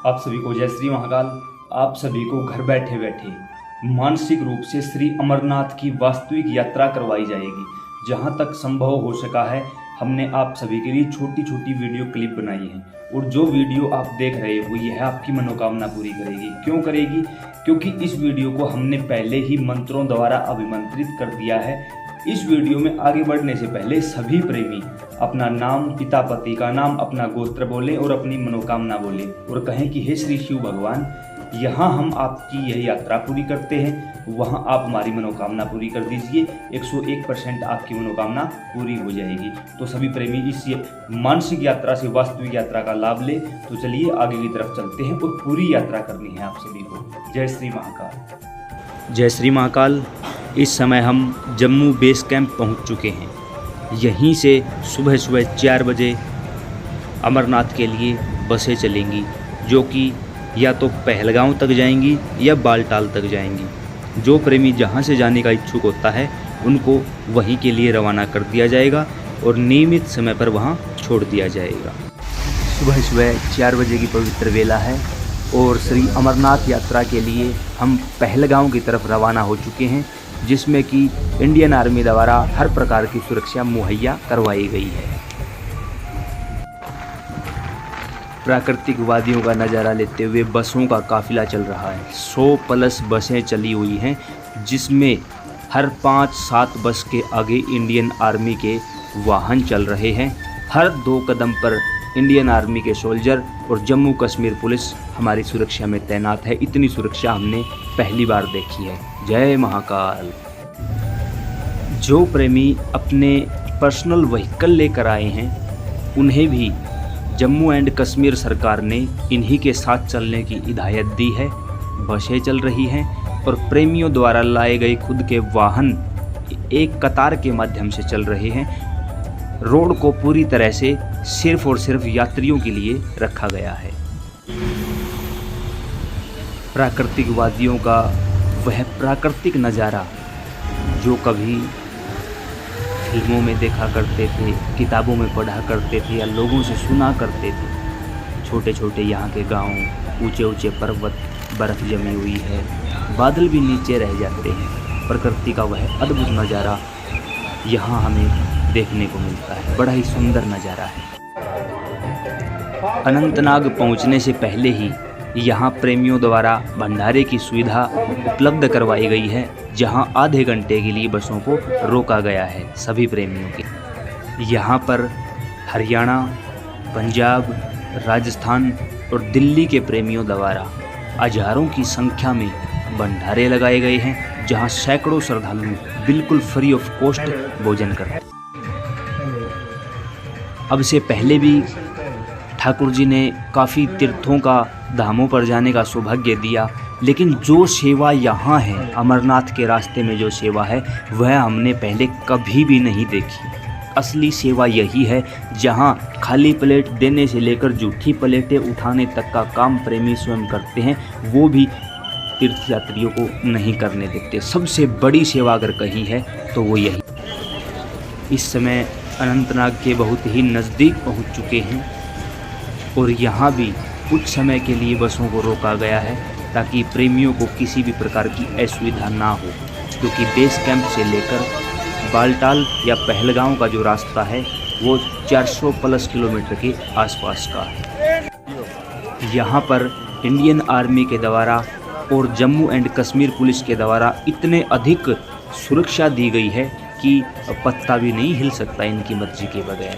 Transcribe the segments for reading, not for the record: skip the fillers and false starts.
आप सभी को जय श्री महाकाल। आप सभी को घर बैठे बैठे मानसिक रूप से श्री अमरनाथ की वास्तविक यात्रा करवाई जाएगी। जहां तक संभव हो सका है हमने आप सभी के लिए छोटी छोटी वीडियो क्लिप बनाई है और जो वीडियो आप देख रहे हो यह आपकी मनोकामना पूरी करेगी। क्यों करेगी? क्योंकि इस वीडियो को हमने पहले ही मंत्रों द्वारा अभिमंत्रित कर दिया है। इस वीडियो में आगे बढ़ने से पहले सभी प्रेमी अपना नाम, पिता पति का नाम, अपना गोत्र बोले और अपनी मनोकामना बोले और कहें कि हे श्री शिव भगवान, यहाँ हम आपकी यह यात्रा पूरी करते हैं, वहाँ आप हमारी मनोकामना पूरी कर दीजिए। 101% आपकी मनोकामना पूरी हो जाएगी। तो सभी प्रेमी इस मानसिक यात्रा से वास्तविक यात्रा का लाभ ले। तो चलिए आगे की तरफ चलते हैं और पूरी यात्रा करनी है आप सभी को। जय श्री महाकाल। जय श्री महाकाल। इस समय हम जम्मू बेस कैंप पहुंच चुके हैं। यहीं से सुबह सुबह 4 बजे अमरनाथ के लिए बसें चलेंगी, जो कि या तो पहलगांव तक जाएंगी या बालटाल तक जाएंगी। जो प्रेमी जहां से जाने का इच्छुक होता है उनको वहीं के लिए रवाना कर दिया जाएगा और नियमित समय पर वहां छोड़ दिया जाएगा। सुबह सुबह 4 बजे की पवित्र वेला है और श्री अमरनाथ यात्रा के लिए हम पहलगांव की तरफ रवाना हो चुके हैं, जिसमें कि इंडियन आर्मी द्वारा हर प्रकार की सुरक्षा मुहैया करवाई गई है। प्राकृतिक वादियों का नज़ारा लेते हुए बसों का काफिला चल रहा है। 100+ बसें चली हुई हैं, जिसमें हर 5-7 बस के आगे इंडियन आर्मी के वाहन चल रहे हैं। हर 2 कदम पर इंडियन आर्मी के सोल्जर और जम्मू कश्मीर पुलिस हमारी सुरक्षा में तैनात है। इतनी सुरक्षा हमने पहली बार देखी है। जय महाकाल। जो प्रेमी अपने पर्सनल व्हीकल लेकर आए हैं उन्हें भी जम्मू एंड कश्मीर सरकार ने इन्हीं के साथ चलने की हिदायत दी है। बसें चल रही हैं और प्रेमियों द्वारा लाए गए खुद के वाहन एक कतार के माध्यम से चल रहे हैं। रोड को पूरी तरह से सिर्फ और सिर्फ यात्रियों के लिए रखा गया है। प्राकृतिक वादियों का वह प्राकृतिक नज़ारा जो कभी फिल्मों में देखा करते थे, किताबों में पढ़ा करते थे या लोगों से सुना करते थे। छोटे छोटे यहाँ के गांव, ऊंचे ऊंचे पर्वत, बर्फ़ जमी हुई है, बादल भी नीचे रह जाते हैं। प्रकृति का वह अद्भुत नज़ारा यहाँ हमें देखने को मिलता है। बड़ा ही सुंदर नज़ारा है। अनंतनाग पहुँचने से पहले ही यहाँ प्रेमियों द्वारा भंडारे की सुविधा उपलब्ध करवाई गई है, जहाँ आधे घंटे के लिए बसों को रोका गया है सभी प्रेमियों के। यहाँ पर हरियाणा, पंजाब, राजस्थान और दिल्ली के प्रेमियों द्वारा हजारों की संख्या में भंडारे लगाए गए हैं, जहाँ सैकड़ों श्रद्धालु बिल्कुल फ्री ऑफ कॉस्ट भोजन करते हैं। अब से पहले भी ठाकुर जी ने काफ़ी तीर्थों का, धामों पर जाने का सौभाग्य दिया, लेकिन जो सेवा यहाँ है, अमरनाथ के रास्ते में जो सेवा है, वह हमने पहले कभी भी नहीं देखी। असली सेवा यही है, जहाँ खाली प्लेट देने से लेकर जूठी प्लेटें उठाने तक का काम प्रेमी स्वयं करते हैं, वो भी तीर्थ यात्रियों को नहीं करने देते। सबसे बड़ी सेवा अगर कहीं है तो वो यही। इस समय अनंतनाग के बहुत ही नज़दीक पहुँच चुके हैं और यहाँ भी कुछ समय के लिए बसों को रोका गया है ताकि प्रेमियों को किसी भी प्रकार की असुविधा ना हो, क्योंकि बेस कैंप से लेकर बालटाल या पहलगांव का जो रास्ता है वो 400+ किलोमीटर के आसपास का है। यहाँ पर इंडियन आर्मी के द्वारा और जम्मू एंड कश्मीर पुलिस के द्वारा इतने अधिक सुरक्षा दी गई है कि पत्ता भी नहीं हिल सकता इनकी मर्जी के बगैर।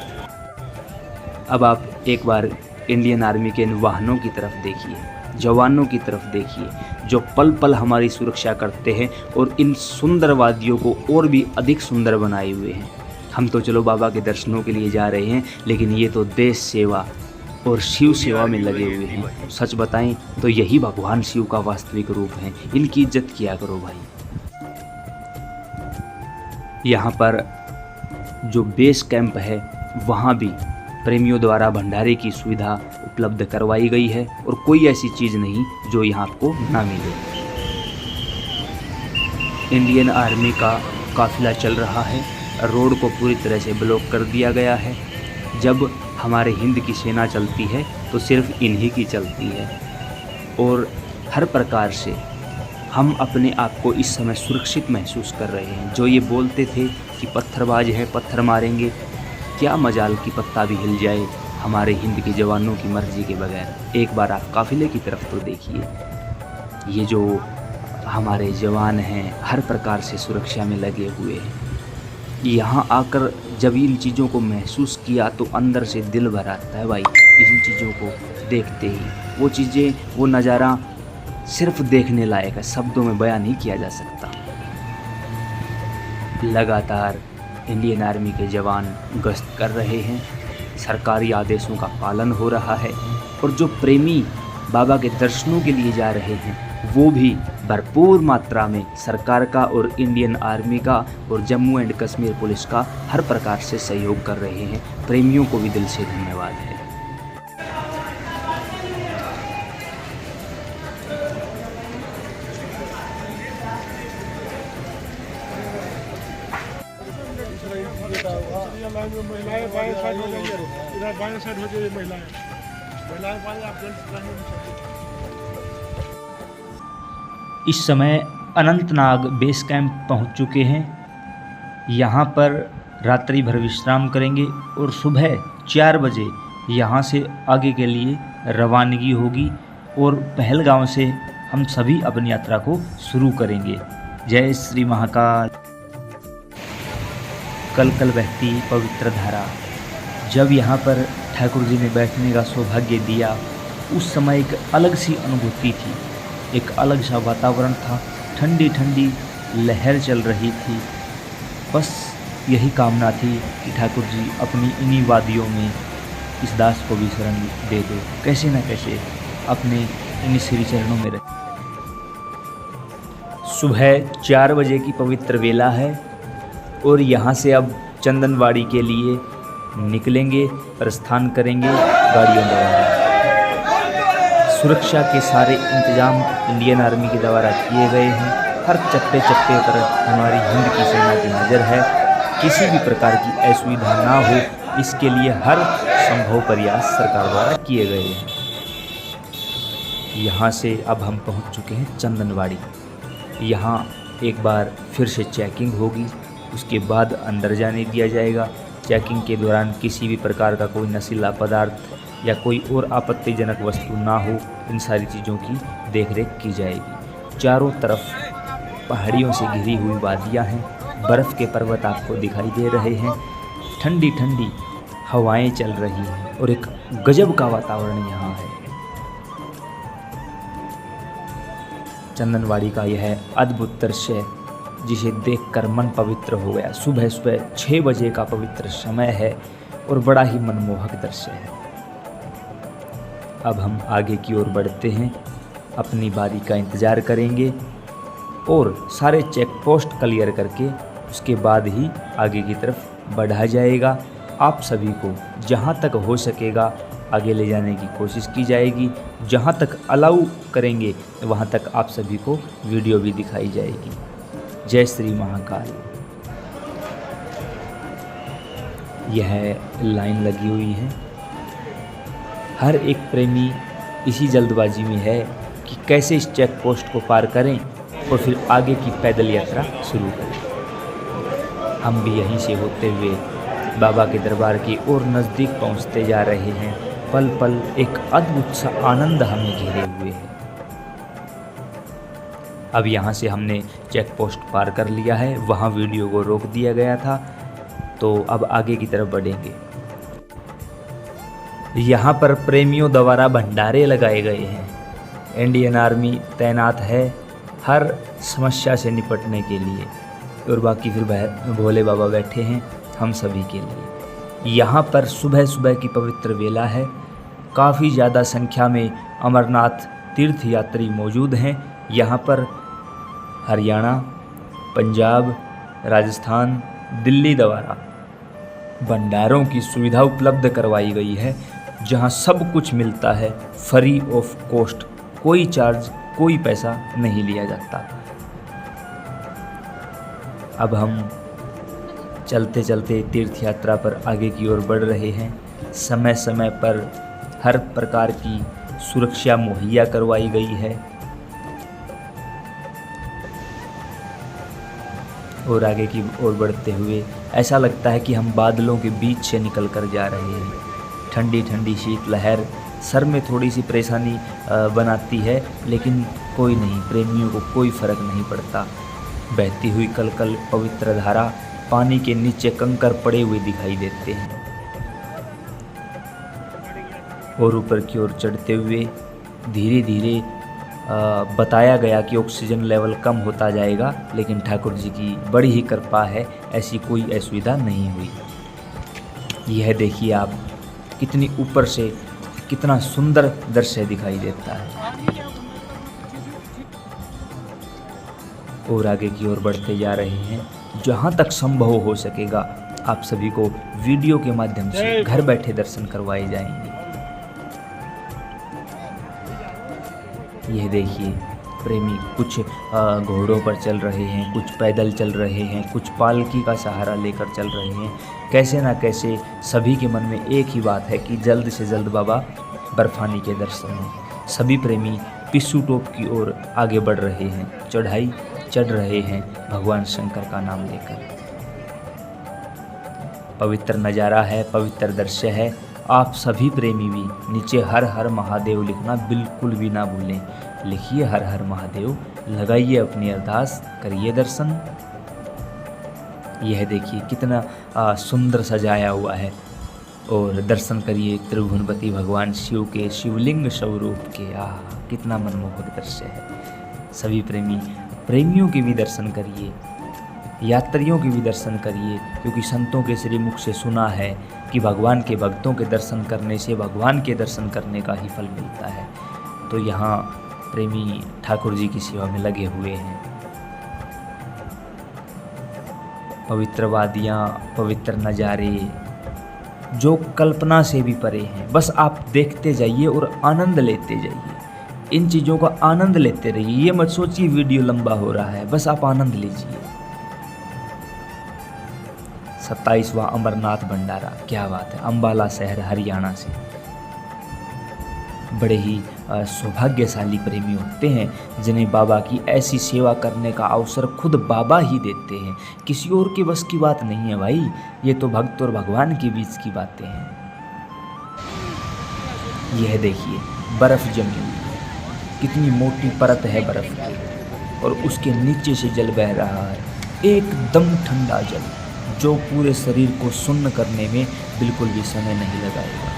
अब आप एक बार इंडियन आर्मी के इन वाहनों की तरफ देखिए, जवानों की तरफ देखिए, जो पल पल हमारी सुरक्षा करते हैं और इन सुंदर वादियों को और भी अधिक सुंदर बनाए हुए हैं। हम तो चलो बाबा के दर्शनों के लिए जा रहे हैं, लेकिन ये तो देश सेवा और शिव सेवा में लगे हुए हैं। सच बताएं तो यही भगवान शिव का वास्तविक रूप है। इनकी इज्जत किया करो भाई। यहाँ पर जो बेस कैंप है वहाँ भी प्रेमियों द्वारा भंडारे की सुविधा उपलब्ध करवाई गई है और कोई ऐसी चीज़ नहीं जो यहाँ आपको ना मिले। इंडियन आर्मी का काफिला चल रहा है। रोड को पूरी तरह से ब्लॉक कर दिया गया है। जब हमारे हिंद की सेना चलती है तो सिर्फ इन्हीं की चलती है। और हर प्रकार से हम अपने आप को इस समय सुरक्षित महसूस कर रहे हैं। जो ये बोलते थे कि पत्थरबाज है, पत्थर मारेंगे, क्या मजाल कि पत्ता भी हिल जाए हमारे हिंद के जवानों की मर्जी के बगैर। एक बार आप काफ़िले की तरफ तो देखिए, ये जो हमारे जवान हैं हर प्रकार से सुरक्षा में लगे हुए हैं। यहाँ आकर जब इन चीज़ों को महसूस किया तो अंदर से दिल भर आता है भाई, इन चीज़ों को देखते ही। वो चीज़ें, वो नज़ारा सिर्फ देखने लायक है, शब्दों में बयान नहीं किया जा सकता। लगातार इंडियन आर्मी के जवान गश्त कर रहे हैं, सरकारी आदेशों का पालन हो रहा है, और जो प्रेमी बाबा के दर्शनों के लिए जा रहे हैं वो भी भरपूर मात्रा में सरकार का और इंडियन आर्मी का और जम्मू एंड कश्मीर पुलिस का हर प्रकार से सहयोग कर रहे हैं। प्रेमियों को भी दिल से धन्यवाद है। महिलाएं बाएं साइड हो जाइए, इधर बाएं साइड हो जाइए। महिलाएं बाएं, आप इस समय अनंतनाग बेस कैंप पहुंच चुके हैं। यहाँ पर रात्रि भर विश्राम करेंगे और सुबह 4 बजे यहाँ से आगे के लिए रवानगी होगी और पहलगांव से हम सभी अपनी यात्रा को शुरू करेंगे। जय श्री महाकाल। कल कल बहती पवित्र धारा। जब यहाँ पर ठाकुर जी ने बैठने का सौभाग्य दिया, उस समय एक अलग सी अनुभूति थी, एक अलग सा वातावरण था, ठंडी ठंडी लहर चल रही थी। बस यही कामना थी कि ठाकुर जी अपनी इन्हीं वादियों में इस दास को भी शरण दे दो, कैसे न कैसे अपने इन श्री चरणों में रहे। सुबह 4 बजे की पवित्र वेला है और यहाँ से अब चंदनवाड़ी के लिए निकलेंगे, प्रस्थान करेंगे गाड़ियों द्वारा। सुरक्षा के सारे इंतजाम इंडियन आर्मी के द्वारा किए गए हैं। हर चप्पे चप्पे पर हमारी हिंद की सेना की नज़र है। किसी भी प्रकार की असुविधा ना हो, इसके लिए हर संभव प्रयास सरकार द्वारा किए गए हैं। यहाँ से अब हम पहुँच चुके हैं चंदनवाड़ी। यहाँ एक बार फिर से चेकिंग होगी, उसके बाद अंदर जाने दिया जाएगा। चेकिंग के दौरान किसी भी प्रकार का कोई नशीला पदार्थ या कोई और आपत्तिजनक वस्तु ना हो, इन सारी चीज़ों की देखरेख की जाएगी। चारों तरफ पहाड़ियों से घिरी हुई वादियाँ हैं, बर्फ़ के पर्वत आपको दिखाई दे रहे हैं, ठंडी ठंडी हवाएं चल रही हैं और एक गजब का वातावरण यहाँ है। चंदनवाड़ी का यह अद्भुत दृश्य जिसे देखकर मन पवित्र हो गया। सुबह सुबह 6 बजे का पवित्र समय है और बड़ा ही मनमोहक दृश्य है। अब हम आगे की ओर बढ़ते हैं, अपनी बारी का इंतज़ार करेंगे और सारे चेक पोस्ट क्लियर करके उसके बाद ही आगे की तरफ बढ़ा जाएगा। आप सभी को जहाँ तक हो सकेगा आगे ले जाने की कोशिश की जाएगी। जहाँ तक अलाउ करेंगे वहाँ तक आप सभी को वीडियो भी दिखाई जाएगी। जय श्री महाकाल। यह लाइन लगी हुई है। हर एक प्रेमी इसी जल्दबाजी में है कि कैसे इस चेक पोस्ट को पार करें और फिर आगे की पैदल यात्रा शुरू करें। हम भी यहीं से होते हुए बाबा के दरबार की ओर नज़दीक पहुंचते जा रहे हैं। पल पल एक अद्भुत सा आनंद हमें घेरे हुए है। अब यहाँ से हमने चेक पोस्ट पार कर लिया है, वहाँ वीडियो को रोक दिया गया था, तो अब आगे की तरफ बढ़ेंगे। यहाँ पर प्रेमियों द्वारा भंडारे लगाए गए हैं। इंडियन आर्मी तैनात है हर समस्या से निपटने के लिए और बाकी फिर भोले बाबा बैठे हैं हम सभी के लिए। यहाँ पर सुबह सुबह की पवित्र वेला है। काफ़ी ज़्यादा संख्या में अमरनाथ तीर्थ यात्री मौजूद हैं। यहाँ पर हरियाणा, पंजाब, राजस्थान, दिल्ली द्वारा भंडारों की सुविधा उपलब्ध करवाई गई है, जहाँ सब कुछ मिलता है फ्री ऑफ कॉस्ट। कोई चार्ज, कोई पैसा नहीं लिया जाता। अब हम चलते चलते तीर्थ यात्रा पर आगे की ओर बढ़ रहे हैं। समय समय पर हर प्रकार की सुरक्षा मुहैया करवाई गई है। और आगे की ओर बढ़ते हुए ऐसा लगता है कि हम बादलों के बीच से निकल कर जा रहे हैं। ठंडी ठंडी शीतलहर सर में थोड़ी सी परेशानी बनाती है, लेकिन कोई नहीं, प्रेमियों को कोई फर्क नहीं पड़ता। बहती हुई कलकल पवित्र धारा पानी के नीचे कंकर पड़े हुए दिखाई देते हैं। और ऊपर की ओर चढ़ते हुए धीरे धीरे बताया गया कि ऑक्सीजन लेवल कम होता जाएगा, लेकिन ठाकुर जी की बड़ी ही कृपा है, ऐसी कोई असुविधा नहीं हुई। यह देखिए आप, कितनी ऊपर से कितना सुंदर दृश्य दिखाई देता है। और आगे की ओर बढ़ते जा रहे हैं। जहाँ तक संभव हो सकेगा आप सभी को वीडियो के माध्यम से घर बैठे दर्शन करवाए जाएंगे। यह देखिए, प्रेमी कुछ घोड़ों पर चल रहे हैं, कुछ पैदल चल रहे हैं, कुछ पालकी का सहारा लेकर चल रहे हैं। कैसे ना कैसे सभी के मन में एक ही बात है कि जल्द से जल्द बाबा बर्फानी के दर्शन हों। सभी प्रेमी पिस्सू टॉप की ओर आगे बढ़ रहे हैं, चढ़ाई चढ़ रहे हैं भगवान शंकर का नाम लेकर। पवित्र नज़ारा है, पवित्र दृश्य है। आप सभी प्रेमी भी नीचे हर हर महादेव लिखना बिल्कुल भी ना भूलें। लिखिए हर हर महादेव, लगाइए अपनी अरदास, करिए दर्शन। यह देखिए कितना सुंदर सजाया हुआ है। और दर्शन करिए त्रिभुवनपति भगवान शिव के शिवलिंग स्वरूप के। कितना मनमोहक दृश्य है। सभी प्रेमियों के भी दर्शन करिए, यात्रियों के भी दर्शन करिए, क्योंकि संतों के श्रीमुख से सुना है कि भगवान के भक्तों के दर्शन करने से भगवान के दर्शन करने का ही फल मिलता है। तो यहाँ प्रेमी ठाकुर जी की सेवा में लगे हुए हैं। पवित्र वादियाँ, पवित्र नज़ारे जो कल्पना से भी परे हैं, बस आप देखते जाइए और आनंद लेते जाइए। इन चीज़ों का आनंद लेते रहिए। ये मत सोचिए वीडियो लंबा हो रहा है, बस आप आनंद लीजिए। 27वां अमरनाथ भंडारा, क्या बात है। अंबाला शहर हरियाणा से। बड़े ही सौभाग्यशाली प्रेमी होते हैं जिन्हें बाबा की ऐसी सेवा करने का अवसर खुद बाबा ही देते हैं। किसी और के बस की बात नहीं है भाई, ये तो भक्त और भगवान के बीच की बातें हैं। यह देखिए बर्फ जमी हुई, कितनी मोटी परत है बर्फ की, और उसके नीचे से जल बह रहा है, एकदम ठंडा जल, जो पूरे शरीर को सुन्न करने में बिल्कुल भी समय नहीं लगाएगा।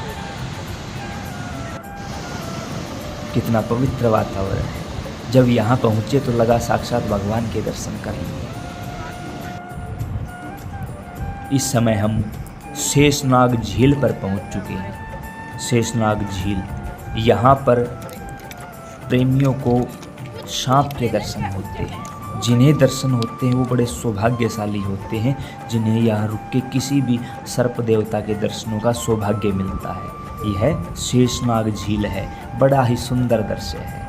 कितना पवित्र वातावरण है। जब यहाँ पहुँचे तो लगा साक्षात भगवान के दर्शन कर लिए। इस समय हम शेषनाग झील पर पहुँच चुके हैं। शेषनाग झील, यहाँ पर प्रेमियों को सांप के दर्शन होते हैं। जिन्हें दर्शन होते हैं वो बड़े सौभाग्यशाली होते हैं, जिन्हें यहाँ रुक के किसी भी सर्प देवता के दर्शनों का सौभाग्य मिलता है। यह शेषनाग झील है, बड़ा ही सुंदर दृश्य है।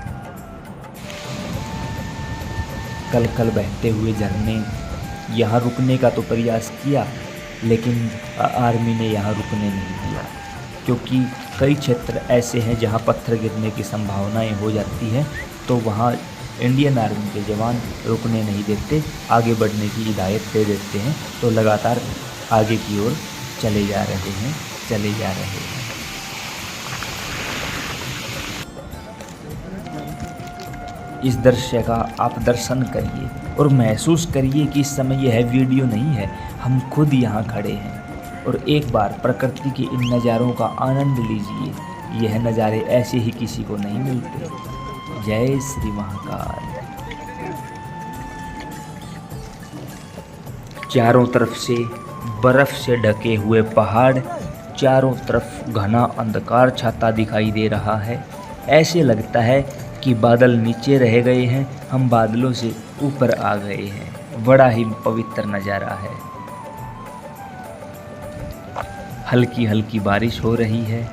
कल कल बहते हुए झरने। यहाँ रुकने का तो प्रयास किया, लेकिन आर्मी ने यहाँ रुकने नहीं दिया, क्योंकि कई क्षेत्र ऐसे हैं जहाँ पत्थर गिरने की संभावनाएं हो जाती हैं, तो वहाँ इंडियन आर्मी के जवान रुकने नहीं देते, आगे बढ़ने की हिदायत दे देते हैं। तो लगातार आगे की ओर चले जा रहे हैं। इस दृश्य का आप दर्शन करिए और महसूस करिए कि इस समय यह वीडियो नहीं है, हम खुद यहाँ खड़े हैं। और एक बार प्रकृति के इन नज़ारों का आनंद लीजिए। यह नज़ारे ऐसे ही किसी को नहीं मिलते। जय श्री महाकाल। चारों तरफ से बर्फ से ढके हुए पहाड़, चारों तरफ घना अंधकार छाता दिखाई दे रहा है। ऐसे लगता है कि बादल नीचे रह गए हैं, हम बादलों से ऊपर आ गए हैं। बड़ा ही पवित्र नज़ारा है। हल्की हल्की बारिश हो रही है,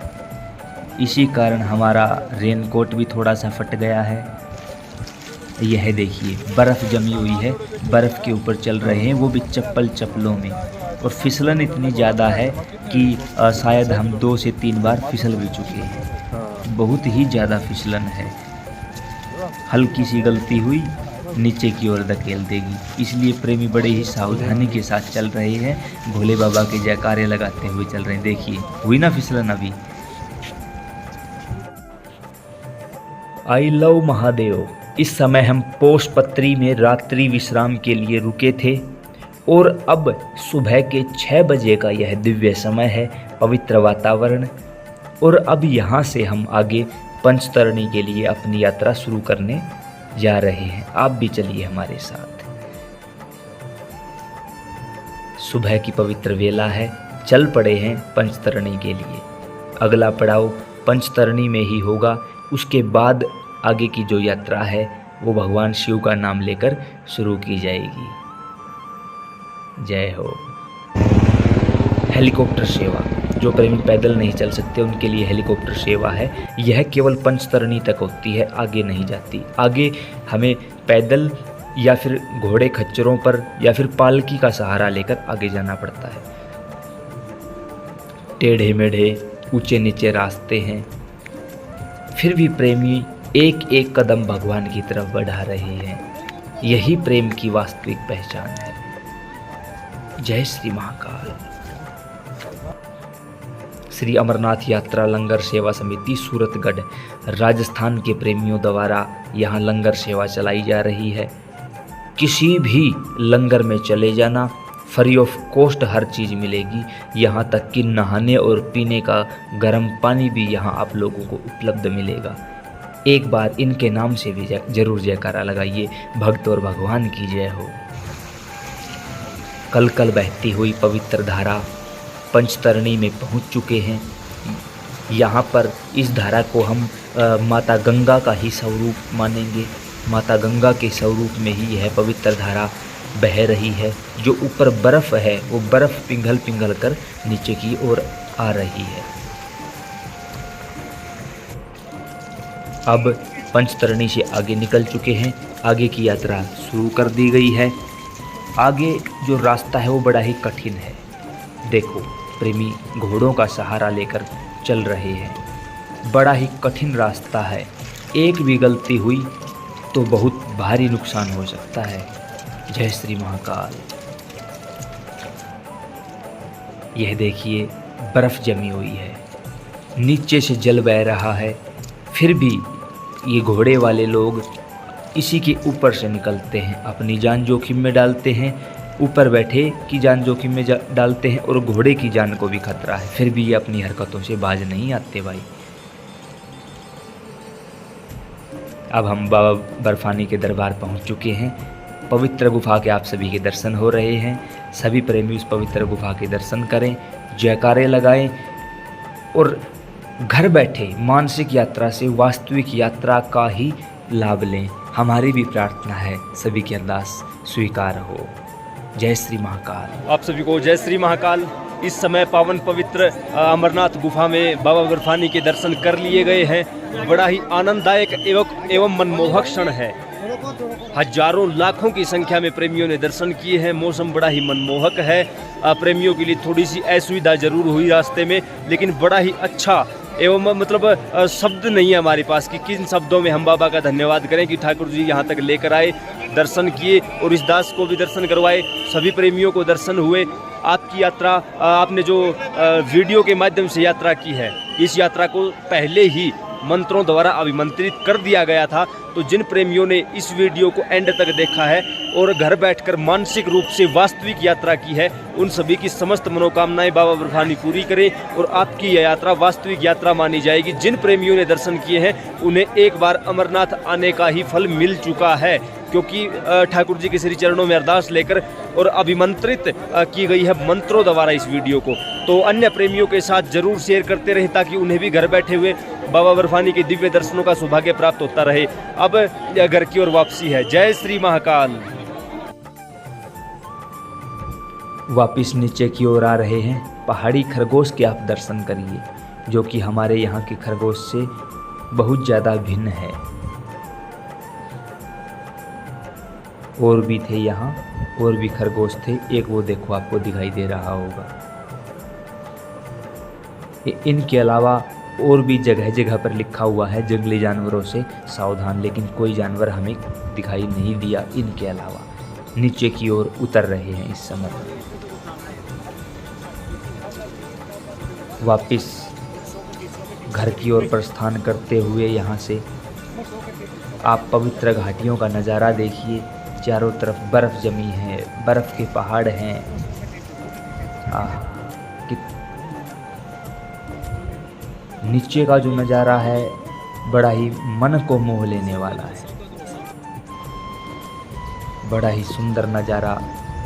इसी कारण हमारा रेनकोट भी थोड़ा सा फट गया है। यह देखिए बर्फ़ जमी हुई है, बर्फ़ के ऊपर चल रहे हैं, वो भी चप्पलों में। और फिसलन इतनी ज़्यादा है कि शायद हम 2 से 3 बार फिसल भी चुके हैं। बहुत ही ज़्यादा फिसलन है, हल्की सी गलती हुई नीचे की ओर धकेल देगी। इसलिए प्रेमी बड़े ही सावधानी के साथ चल रहे हैं, भोले बाबा के जयकारे लगाते हुए चल रहे हैं। देखिए हुई ना फिसलन अभी। I love Mahadev. इस समय हम पोषपत्री में रात्रि विश्राम के लिए रुके थे और अब सुबह के 6 बजे का यह दिव्य समय है, पवित्र वातावरण। और अब यहाँ से हम आगे पंचतरणी के लिए अपनी यात्रा शुरू करने जा रहे हैं। आप भी चलिए हमारे साथ। सुबह की पवित्र वेला है, चल पड़े हैं पंचतरणी के लिए। अगला पड़ाव पंचतरणी में ही होगा। उसके बाद आगे की जो यात्रा है वो भगवान शिव का नाम लेकर शुरू की जाएगी। जय हो। हेलीकॉप्टर सेवा, जो प्रेमी पैदल नहीं चल सकते उनके लिए हेलीकॉप्टर सेवा है। यह केवल पंचतरणी तक होती है, आगे नहीं जाती। आगे हमें पैदल या फिर घोड़े खच्चरों पर या फिर पालकी का सहारा लेकर आगे जाना पड़ता है। टेढ़े मेढ़े ऊंचे नीचे रास्ते हैं, फिर भी प्रेमी एक एक कदम भगवान की तरफ बढ़ा रहे हैं। यही प्रेम की वास्तविक पहचान है। जय श्री महाकाल। श्री अमरनाथ यात्रा लंगर सेवा समिति सूरतगढ़ राजस्थान के प्रेमियों द्वारा यहाँ लंगर सेवा चलाई जा रही है। किसी भी लंगर में चले जाना, फ्री ऑफ कॉस्ट हर चीज़ मिलेगी। यहाँ तक कि नहाने और पीने का गर्म पानी भी यहाँ आप लोगों को उपलब्ध मिलेगा। एक बार इनके नाम से भी जरूर जयकारा लगाइए। भक्त और भगवान की जय हो। कल कल बहती हुई पवित्र धारा पंचतरणी में पहुंच चुके हैं। यहाँ पर इस धारा को हम माता गंगा का ही स्वरूप मानेंगे। माता गंगा के स्वरूप में ही यह पवित्र धारा बह रही है। जो ऊपर बर्फ़ है वो बर्फ़ पिघल पिघल कर नीचे की ओर आ रही है। अब पंचतरणी से आगे निकल चुके हैं, आगे की यात्रा शुरू कर दी गई है। आगे जो रास्ता है वो बड़ा ही कठिन है। देखो प्रेमी घोड़ों का सहारा लेकर चल रहे हैं। बड़ा ही कठिन रास्ता है, एक भी गलती हुई तो बहुत भारी नुकसान हो सकता है। जय श्री महाकाल। यह देखिए बर्फ़ जमी हुई है, नीचे से जल बह रहा है, फिर भी ये घोड़े वाले लोग इसी के ऊपर से निकलते हैं, अपनी जान जोखिम में डालते हैं, ऊपर बैठे की जान जोखिम में डालते हैं और घोड़े की जान को भी खतरा है, फिर भी ये अपनी हरकतों से बाज नहीं आते भाई। अब हम बाबा बर्फानी के दरबार पहुंच चुके हैं। पवित्र गुफा के आप सभी के दर्शन हो रहे हैं। सभी प्रेमी उस पवित्र गुफा के दर्शन करें, जयकारे लगाएं और घर बैठे मानसिक यात्रा से वास्तविक यात्रा का ही लाभ लें। हमारी भी प्रार्थना है सभी की अरदास स्वीकार हो। जय श्री महाकाल। आप सभी को जय श्री महाकाल। इस समय पावन पवित्र अमरनाथ गुफा में बाबा बर्फानी के दर्शन कर लिए गए हैं। बड़ा ही आनंददायक एवं मनमोहक क्षण है। हजारों लाखों की संख्या में प्रेमियों ने दर्शन किए हैं। मौसम बड़ा ही मनमोहक है। प्रेमियों के लिए थोड़ी सी असुविधा जरूर हुई रास्ते में, लेकिन बड़ा ही अच्छा एवं मतलब शब्द नहीं है हमारे पास कि किन शब्दों में हम बाबा का धन्यवाद करें कि ठाकुर जी यहाँ तक लेकर आए, दर्शन किए और इस दास को भी दर्शन करवाए। सभी प्रेमियों को दर्शन हुए। आपकी यात्रा, आपने जो वीडियो के माध्यम से यात्रा की है, इस यात्रा को पहले ही मंत्रों द्वारा अभिमंत्रित कर दिया गया था। तो जिन प्रेमियों ने इस वीडियो को एंड तक देखा है और घर बैठकर मानसिक रूप से वास्तविक यात्रा की है, उन सभी की समस्त मनोकामनाएं बाबा बर्फानी पूरी करें और आपकी यह यात्रा वास्तविक यात्रा मानी जाएगी। जिन प्रेमियों ने दर्शन किए हैं उन्हें एक बार अमरनाथ आने का ही फल मिल चुका है, क्योंकि ठाकुर जी के श्री चरणों में अरदास लेकर और अभिमंत्रित की गई है मंत्रों द्वारा इस वीडियो को। तो अन्य प्रेमियों के साथ जरूर शेयर करते रहें ताकि उन्हें भी घर बैठे हुए बाबा बर्फानी के दिव्य दर्शनों का सौभाग्य प्राप्त होता रहे। अब घर की ओर वापसी है। जय श्री महाकाल। वापिस नीचे की ओर आ रहे हैं। पहाड़ी खरगोश के आप दर्शन करिए, जो कि हमारे यहाँ के खरगोश से बहुत ज़्यादा भिन्न है। और भी थे यहाँ, और भी खरगोश थे। एक वो देखो आपको दिखाई दे रहा होगा। इनके अलावा और भी जगह जगह पर लिखा हुआ है जंगली जानवरों से सावधान, लेकिन कोई जानवर हमें दिखाई नहीं दिया इनके अलावा। नीचे की ओर उतर रहे हैं इस समय। वापिस घर की ओर प्रस्थान करते हुए यहाँ से आप पवित्र घाटियों का नज़ारा देखिए। चारों तरफ बर्फ़ जमी है, बर्फ़ के पहाड़ हैं। नीचे का जो नज़ारा है बड़ा ही मन को मोह लेने वाला है, बड़ा ही सुंदर नज़ारा।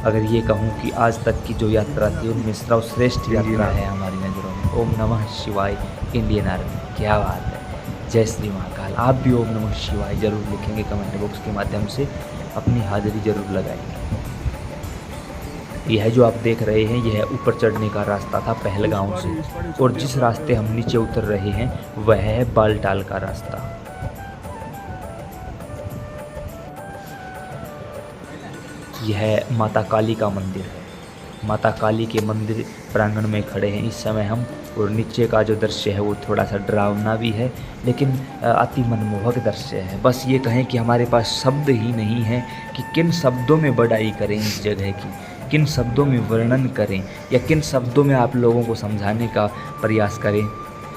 अगर ये कहूँ कि आज तक की जो यात्रा थी उनमें सर्वश्रेष्ठ यात्रा है हमारी नज़रों में। ओम नमः शिवाय इंडियन आर्मी, क्या बात है। जय श्री महाकाल। आप भी ओम नमः शिवाय जरूर लिखेंगे कमेंट बॉक्स के माध्यम से, अपनी हाजिरी जरूर लगाएंगे। यह जो आप देख रहे हैं यह ऊपर चढ़ने का रास्ता था पहलगांव से, और जिस रास्ते हम नीचे उतर रहे हैं वह है बालटाल का रास्ता। यह माता काली का मंदिर है। माता काली के मंदिर प्रांगण में खड़े हैं इस समय हम, और नीचे का जो दृश्य है वो थोड़ा सा डरावना भी है लेकिन अति मनमोहक दृश्य है। बस ये कहें कि हमारे पास शब्द ही नहीं है कि किन शब्दों में बड़ाई करें इस जगह की, किन शब्दों में वर्णन करें या किन शब्दों में आप लोगों को समझाने का प्रयास करें।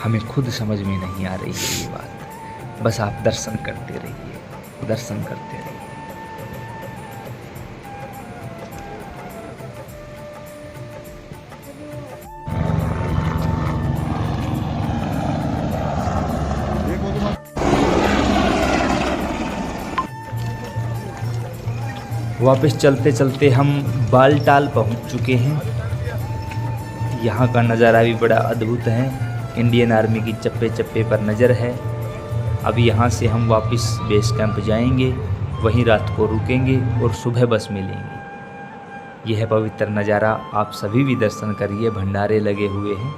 हमें खुद समझ में नहीं आ रही है ये बात। बस आप दर्शन करते रहिए, दर्शन करते रहिए। वापस चलते चलते हम बालटाल पहुंच चुके हैं। यहाँ का नज़ारा भी बड़ा अद्भुत है। इंडियन आर्मी की चप्पे चप्पे पर नज़र है। अब यहाँ से हम वापस बेस कैंप जाएंगे, वहीं रात को रुकेंगे और सुबह बस मिलेंगे। यह पवित्र नज़ारा आप सभी भी दर्शन करिए। भंडारे लगे हुए हैं।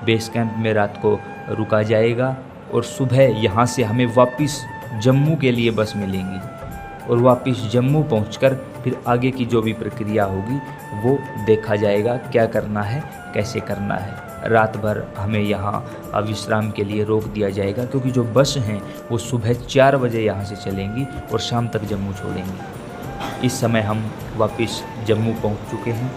बेस कैंप में रात को रुका जाएगा और सुबह यहाँ से हमें वापस जम्मू के लिए बस मिलेंगी, और वापस जम्मू पहुंचकर फिर आगे की जो भी प्रक्रिया होगी वो देखा जाएगा, क्या करना है, कैसे करना है। रात भर हमें यहाँ विश्राम के लिए रोक दिया जाएगा, क्योंकि जो बस हैं वो सुबह 4 बजे यहाँ से चलेंगी और शाम तक जम्मू छोड़ेंगी। इस समय हम वापस जम्मू पहुँच चुके हैं।